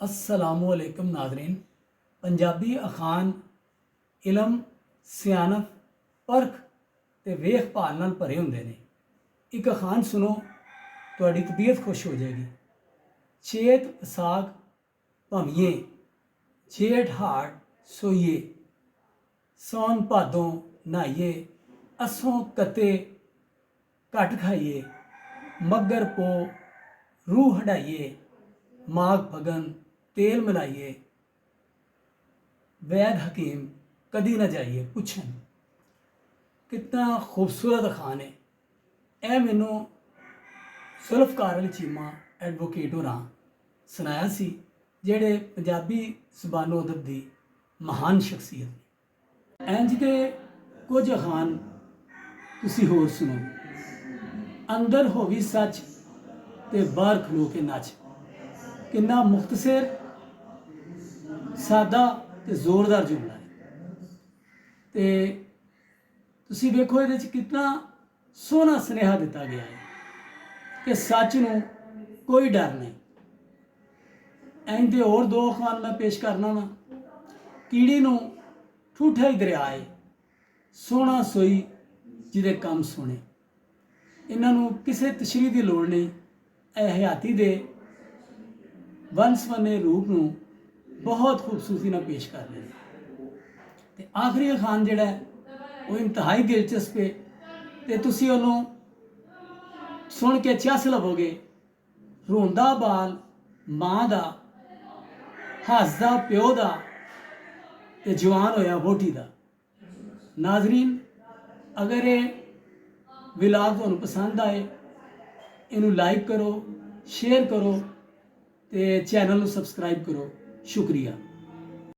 अस्सलामुअलैकुम नाज़रीन। पंजाबी अखान इलम सियानत परख ते वेख भाल नाल भरे हुंदे ने। एक अखान सुनो, तुहाडी तबीयत खुश हो जाएगी। चेत विसाख भविए, जेठ हाड़ सोइए, सौन भादों नहाइए, असों कते घट खाइए, मगर पो रूह हटाइए, माघ फगन तेल मिलाइए, वैद हकीम कदी ना जाइए पुछन। कितना खूबसूरत अखान है। यह मैनू सुल्फकार अली चीमा एडवोकेट होरां सुनाया सी, जेड़े पंजाबी ज़बानो अदब दी महान शख्सियत ने। इंज दे कुछ अखान तुसी होर सुनो। अंदर होवी सच ते बाहर खलो के नच। किन्ना मुख्तसर, सादा ते जोरदार जुमला है। ते तुसी वेखो इहदे च कितना सोहना सुनेहा दिता गया है कि सच नूं कोई डर नहीं। इंज दे होर दो अखान मैं पेश करना वा। कीड़ी नूं ठूठा ही दरियाए, सोहना सोई जिहदे कम सुने। इन्हां नूं किसी तशरीह की लोड़ नहीं। ਇਹ ਹਯਾਤੀ ਦੇ ਵੰਨ-ਸਵੰਨੇ रूप ਨੂੰ बहुत खूबसूरती ਨਾਲ पेश कर रहे हैं। ਤੇ आखिरी अखान ਜਿਹੜਾ ਉਹ इंतहाई दिलचस्प है ਤੇ ਤੁਸੀਂ ਉਹਨੂੰ सुन के चस लवोगे। रोंदा बाल माँ ਦਾ, हसदा प्यो ਦਾ ਤੇ जवान होया वोटी ਦਾ। नाजरीन, अगर ये विलाग ਤੁਹਾਨੂੰ पसंद आए, इनू लाइक करो, शेयर करो, तो चैनल को सबसक्राइब करो। शुक्रिया।